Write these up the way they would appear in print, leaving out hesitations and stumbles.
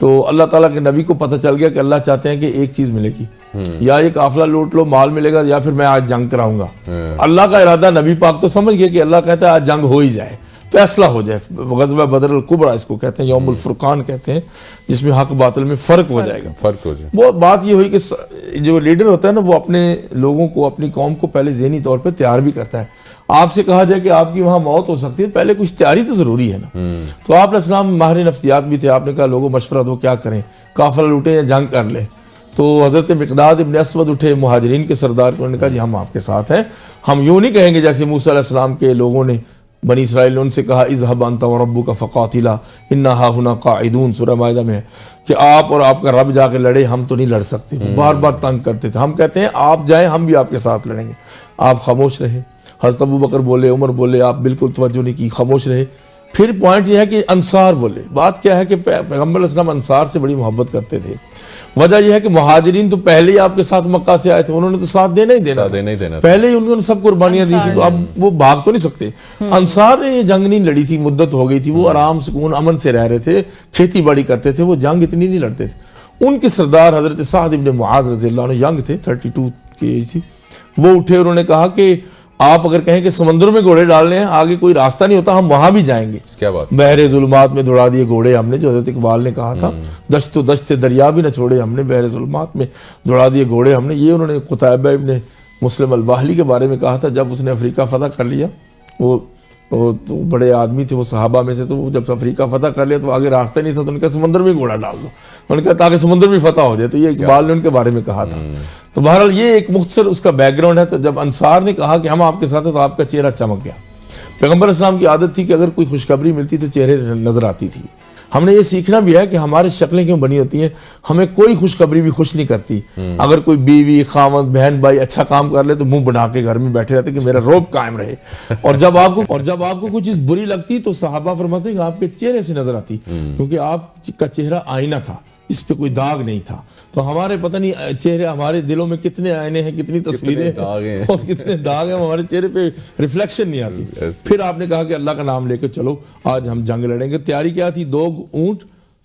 تو اللہ تعالیٰ کے نبی کو پتہ چل گیا کہ اللہ چاہتے ہیں کہ ایک چیز ملے گی، یا یہ قافلہ لوٹ لو مال ملے گا، یا پھر میں آج جنگ کراؤں گا۔ اللہ کا ارادہ نبی پاک تو سمجھ گیا کہ اللہ کہتا ہے آج جنگ ہو ہی جائے، فیصلہ ہو جائے۔ غزوہ بدر الکبریٰ اس کو کہتے ہیں، یوم الفرقان کہتے ہیں، جس میں حق باطل میں فرق ہو جائے گا۔ فرق ہو جائے۔ وہ بات یہ ہوئی کہ جو لیڈر ہوتا ہے نا، وہ اپنے لوگوں کو، اپنی قوم کو پہلے ذہنی طور پہ تیار بھی کرتا ہے۔ آپ سے کہا جائے کہ آپ کی وہاں موت ہو سکتی ہے، پہلے کچھ تیاری تو ضروری ہے نا۔ تو آپ علیہ السلام ماہر نفسیات بھی تھے، آپ نے کہا لوگوں مشورہ دو کیا کریں، قافلہ لوٹیں یا جنگ کر لیں۔ تو حضرت مقداد ابن اسود اٹھے، مہاجرین کے سردار، انہوں نے کہا جی ہم آپ کے ساتھ ہیں، ہم یوں نہیں کہیں گے جیسے موسیٰ علیہ السلام کے لوگوں نے، بنی اسرائیل نے ان سے کہا اذهب انت وربک فقاتلا انا ھاہنا قاعدون، سورہ مائدہ میں ہے کہ آپ اور آپ کا رب جا کے لڑے، ہم تو نہیں لڑ سکتے۔ بار بار تنگ کرتے تھے، ہم کہتے ہیں آپ جائیں ہم بھی آپ کے ساتھ لڑیں گے۔ آپ خاموش رہے، حضرت ابو بکر بولے، عمر بولے، آپ بالکل توجہ نہیں کی، خاموش رہے۔ پھر پوائنٹ یہ ہے کہ انصار بولے۔ بات کیا ہے کہ پیغمبر علیہ السلام انصار سے بڑی محبت کرتے تھے۔ وجہ یہ ہے کہ مہاجرین تو پہلے ہی آپ کے ساتھ مکہ سے آئے تھے، انہوں نے تو ساتھ دینا ہی دینا، پہلے ہی انہوں نے سب قربانیاں دی تھی، تو اب وہ بھاگ تو نہیں سکتے۔ انصار نے یہ جنگ نہیں لڑی تھی، مدت ہو گئی تھی، وہ آرام سکون امن سے رہ رہے تھے، کھیتی باڑی کرتے تھے، وہ جنگ اتنی نہیں لڑتے تھے۔ ان کے سردار حضرت سعد ابن معاذ رضی اللہ عنہ ینگ تھے، 32 کی ایج تھی، وہ اٹھے، انہوں نے کہا کہ آپ اگر کہیں کہ سمندر میں گھوڑے ڈالنے ہیں، آگے کوئی راستہ نہیں ہوتا، ہم وہاں بھی جائیں گے۔ کیا بات، بحر ظلمات میں دوڑا دیے گھوڑے ہم نے، جو حضرت اقبال نے کہا تھا، دشت و دشت دریا بھی نہ چھوڑے ہم نے، بحر ظلمات میں دوڑا دیے گھوڑے ہم نے۔ یہ انہوں نے قتیبہ ابن مسلم الباہلی کے بارے میں کہا تھا، جب اس نے افریقہ فتح کر لیا، وہ تو بڑے آدمی تھے، وہ صحابہ میں سے، تو وہ جب افریقہ فتح کر لیا تو آگے راستہ نہیں تھا، تو ان کا سمندر میں گھوڑا ڈال دو، انہوں نے کہا تاکہ سمندر بھی فتح ہو جائے۔ تو یہ اقبال نے ان کے بارے میں کہا تھا۔ تو بہرحال یہ ایک مختصر اس کا بیک گراؤنڈ ہے۔ تو جب انصار نے کہا کہ ہم آپ کے ساتھ ہیں، تو آپ کا چہرہ چمک گیا۔ پیغمبر اسلام کی عادت تھی کہ اگر کوئی خوشخبری ملتی تو چہرے سے نظر آتی تھی۔ ہم نے یہ سیکھنا بھی ہے کہ ہماری شکلیں کیوں بنی ہوتی ہیں، ہمیں کوئی خوشخبری بھی خوش نہیں کرتی۔ اگر کوئی بیوی، خاوند، بہن، بھائی اچھا کام کر لے تو منہ بنا کے گھر میں بیٹھے رہتے کہ میرا روب قائم رہے، اور جب آپ کو کوئی چیز بری لگتی تو صحابہ فرماتے ہیں کہ آپ کے چہرے سے نظر آتی، کیونکہ آپ کا چہرہ آئینہ تھا، اس پہ کوئی داغ نہیں تھا۔ تو ہمارے پتہ نہیں چہرے، ہمارے دلوں میں کتنے آئینے ہیں، کتنی تصویریں ہیں اور کتنے داغ ہیں، ہمارے چہرے پہ ریفلیکشن نہیں آتی۔ پھر آپ نے کہا کہ اللہ کا نام لے کے چلو، آج ہم جنگ لڑیں گے۔ تیاری کیا تھی؟ 2 اونٹ،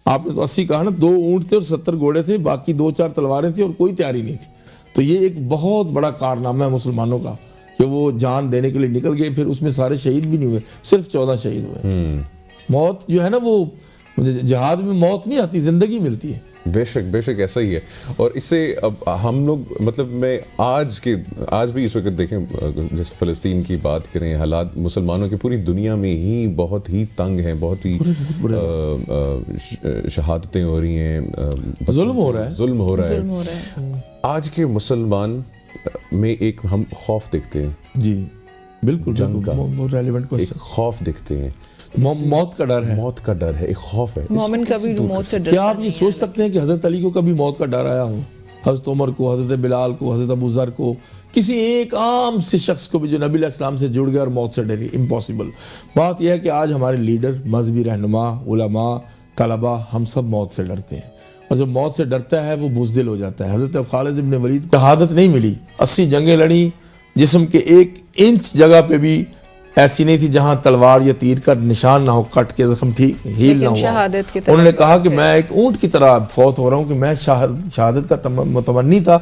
آپ نے تو 80 کہا نا، 2 اونٹ تھے اور 70 گھوڑے تھے، باقی 2-4 تلواریں تھیں اور کوئی تیاری نہیں تھی۔ تو یہ ایک بہت بڑا کارنامہ ہے مسلمانوں کا کہ وہ جان دینے کے لیے نکل گئے۔ پھر اس میں سارے شہید بھی نہیں ہوئے، صرف 14 شہید ہوئے۔ موت جو ہے نا، وہ جہاد میں موت نہیں آتی، زندگی ملتی ہے۔ بے شک ایسا ہی ہے۔ اور اس سے اب ہم لوگ، مطلب میں آج بھی اس وقت دیکھیں، جیسے فلسطین کی بات کریں، حالات مسلمانوں کے پوری دنیا میں ہی بہت ہی تنگ ہیں، بہت ہی شہادتیں ہو رہی ہیں، ظلم ہو رہا ہے۔ آج کے مسلمان میں ایک ہم خوف دیکھتے ہیں، جی بالکل، جنگ کا ریلیونٹ ایک خوف دیکھتے ہیں، موت کا ڈر ہے، موت کا ڈر ہے، ایک خوف ہے۔ مومن کبھی موت سے ڈر، کیا آپ یہ سوچ سکتے ہیں کہ حضرت علی کو کبھی موت کا ڈر آیا ہو؟ حضرت عمر کو، حضرت بلال کو، حضرت ابو ذر کو، کسی ایک عام سے شخص کو بھی جو نبی علیہ السلام سے جڑ گیا اور موت سے ڈری؟ امپاسبل۔ بات یہ ہے کہ آج ہمارے لیڈر، مذہبی رہنما، علماء، طلباء، ہم سب موت سے ڈرتے ہیں، اور جب موت سے ڈرتا ہے وہ بزدل ہو جاتا ہے۔ حضرت خالد ابن ولید کو شہادت نہیں ملی، 80 جنگیں لڑی، جسم کے 1 انچ جگہ پہ بھی ایسی نہیں تھی جہاں تلوار یا تیر کا نشان نہ ہو، کٹ کے زخم ٹھیک ہیل نہ ہوا۔ انہوں نے کہا کہ میں ایک اونٹ کی طرح فوت ہو رہا ہوں، کہ میں شہادت کا متمنی تھا،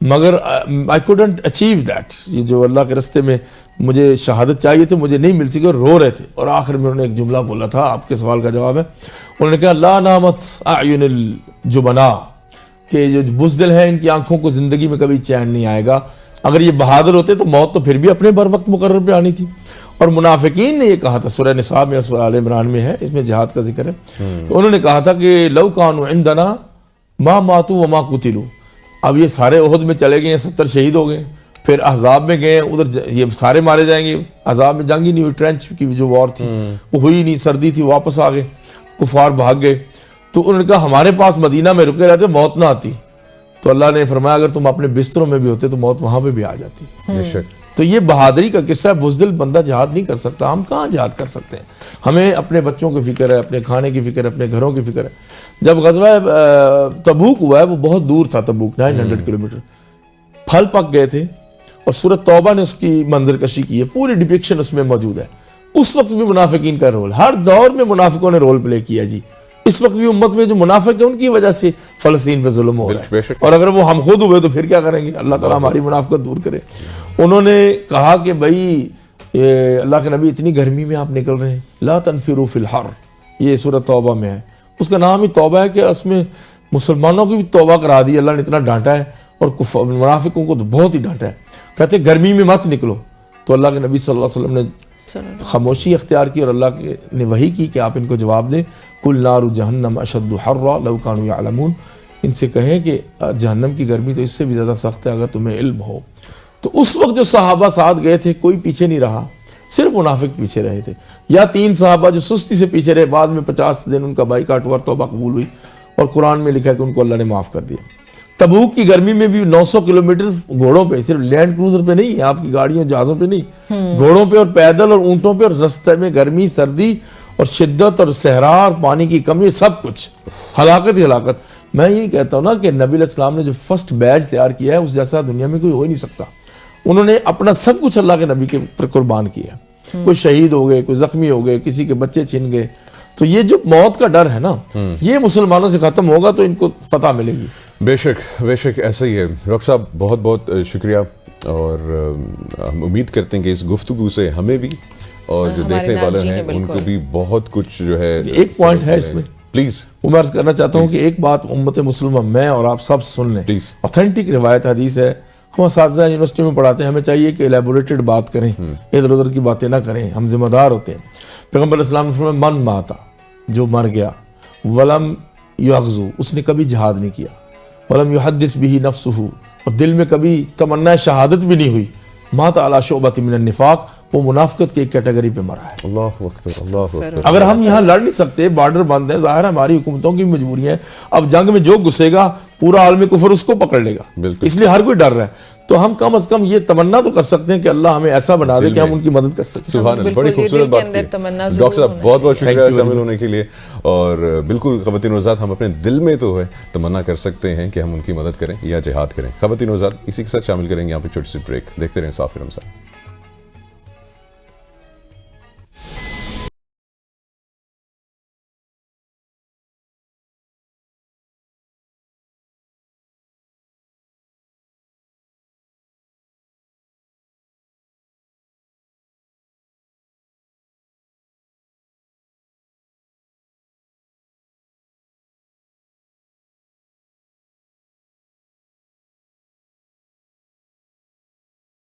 مگر I couldn't achieve that۔ یہ جو اللہ کے راستے میں مجھے شہادت چاہیے تھی، مجھے نہیں مل سکی، اور رو رہے تھے۔ اور آخر میں انہوں نے ایک جملہ بولا تھا، آپ کے سوال کا جواب ہے، انہوں نے کہا لا نامت اعین الجبناء، کہ جو بزدل ہیں ان کی آنکھوں کو زندگی میں کبھی چین نہیں آئے گا۔ اگر یہ بہادر ہوتے تو موت تو پھر بھی اپنے بر وقت مقرر پہ آنی تھی۔ اور منافقین نے یہ کہا تھا، سورہ نساء میں، سورہ آل عمران میں ہے، اس میں جہاد کا ذکر ہے، انہوں نے کہا تھا کہ لو کانوا عندنا ما ماتوا وما قتلوا۔ اب یہ سارے احد میں چلے گئے، 70 شہید ہو گئے، پھر احزاب میں گئے، ادھر یہ سارے مارے جائیں گے۔ احزاب میں جنگ ہی نہیں ہوئی، ٹرینچ کی جو وار تھی وہ ہوئی نہیں، سردی تھی، واپس آ گئے، کفار بھاگ گئے۔ تو انہوں نے کہا ہمارے پاس مدینہ میں رکے رہتے موت نہ آتی۔ تو اللہ نے فرمایا اگر تم اپنے بستروں میں بھی ہوتے تو موت وہاں پہ بھی آ جاتی۔ بے شک۔ تو یہ بہادری کا قصہ ہے۔ بزدل بندہ جہاد نہیں کر سکتا، ہم کہاں جہاد کر سکتے ہیں؟ ہمیں اپنے بچوں کی فکر ہے، اپنے کھانے کی فکر ہے، اپنے گھروں کی فکر ہے۔ جب غزوہ تبوک ہوا ہے، وہ بہت دور تھا، تبوک 900 کلومیٹر، پھل پک گئے تھے، اور سورۃ توبہ نے اس کی منظر کشی کی ہے، پوری ڈپکشن اس میں موجود ہے۔ اس وقت بھی منافقین کا رول، ہر دور میں منافقوں نے رول پلے کیا جی، اس وقت بھی امت میں جو منافق ہے ان کی وجہ سے فلسطین پہ ظلم ہو رہا بے ہے، شک۔ اور اگر وہ ہم خود ہوئے تو پھر کیا کریں گے؟ اللہ تعالیٰ ہماری منافقت دور کرے۔ انہوں نے کہا کہ بھائی اللہ کے نبی اتنی گرمی میں آپ نکل رہے ہیں، لا تنفروا فی الحر، یہ سورۃ توبہ میں ہے، اس کا نام ہی توبہ ہے کہ اس میں مسلمانوں کی بھی توبہ کرا دی، اللہ نے اتنا ڈانٹا ہے، اور منافقوں کو تو بہت ہی ڈانٹا ہے، کہتے ہیں گرمی میں مت نکلو۔ تو اللہ کے نبی صلی اللہ علیہ وسلم نے خاموشی اختیار کی اور اللہ نے وحی کی کہ آپ ان کو جواب دیں، کل نار جہنم اشد حرا لو کانوا یعلمون، ان سے کہیں کہ جہنم کی گرمی تو اس سے بھی زیادہ سخت ہے اگر تمہیں علم ہو۔ تو اس وقت جو صحابہ ساتھ گئے تھے کوئی پیچھے نہیں رہا، صرف منافق پیچھے رہے تھے، یا 3 صحابہ جو سستی سے پیچھے رہے، بعد میں 50 دن ان کا بائیکاٹ ہوا، توبہ قبول ہوئی، اور قرآن میں لکھا ہے کہ ان کو اللہ نے معاف کر دیا۔ تبوک کی گرمی میں بھی 900 کلومیٹر گھوڑوں پہ، صرف لینڈ کروزر پہ نہیں ہے، آپ کی گاڑیوں جہازوں پہ نہیں، گھوڑوں پہ اور پیدل اور اونٹوں پہ، اور رستے میں گرمی، سردی اور شدت اور صحرا اور پانی کی کمی، سب کچھ ہلاکت ہی ہلاکت۔ میں یہی کہتا ہوں نا کہ نبی علیہ السلام نے جو فرسٹ بیچ تیار کیا ہے اس جیسا دنیا میں کوئی ہو ہی نہیں سکتا۔ انہوں نے اپنا سب کچھ اللہ کے نبی کے پر قربان کیا، کوئی شہید ہو گئے، کوئی زخمی ہو گئے، کسی کے بچے چھن گئے۔ تو یہ جو موت کا ڈر ہے نا، یہ مسلمانوں سے ختم ہوگا تو ان کو فتح ملے گی۔ بے شک ایسا ہی ہے۔ ڈاکٹر صاحب بہت بہت شکریہ، اور ہم امید کرتے ہیں کہ اس گفتگو سے ہمیں بھی اور جو دیکھنے والے ہیں ان کو بھی بہت کچھ جو ہے۔ ایک پوائنٹ ہے اس میں پلیز میں عرض کرنا چاہتا ہوں کہ ایک بات امت مسلمہ میں اور آپ سب سن لیں، پلیز۔ اوتھینٹک روایت حدیث ہے، ہم اساتذہ یونیورسٹی میں پڑھاتے ہیں، ہمیں چاہیے کہ ایلیبوریٹڈ بات کریں، ادھر ادھر کی باتیں نہ کریں، ہم ذمہ دار ہوتے ہیں۔ پیغمبر علیہ السلام نے فرمایا من ماتا، جو مر گیا، ولم یغزو، اس نے کبھی جہاد نہیں کیا، ولم یحدث به نفسہ، اور دل میں کبھی تمنا شہادت بھی نہیں ہوئی، مات علی شعبۃ من النفاق، وہ منافقت کی ایک کیٹیگری پہ مرا ہے۔ اللہ اکبر، اللہ اکبر۔ اگر ہم یہاں لڑ نہیں سکتے، بارڈر بند ہیں، ظاہر ہے ہماری حکومتوں کی مجبوری ہے، اب جنگ میں جو گھسے گا پورا عالم کفر اس کو پکڑ لے گا، بالکل۔ اس لیے ہر کوئی ڈر رہا ہے، تو ہم کم از کم یہ تمنا تو کر سکتے ہیں کہ اللہ ہمیں ایسا بنا دے کہ ہم ان کی مدد کر سکیں۔ سبحان اللہ، بالکل، بڑی یہ خوبصورت دل کے بات اندر کی تمنا ضرور ڈاکٹر صاحب، ہونا بہت بہت Thank شکریہ you very شامل ہونے کے لیے۔ اور بالکل خواتین و حضرات، ہم اپنے دل میں تو ہے تمنا کر سکتے ہیں کہ ہم ان کی مدد کریں یا جہاد کریں۔ خواتین و حضرات، اسی کے ساتھ شامل کریں گے یہاں پہ چھوٹی سی بریک، دیکھتے رہیں صافی رمضان۔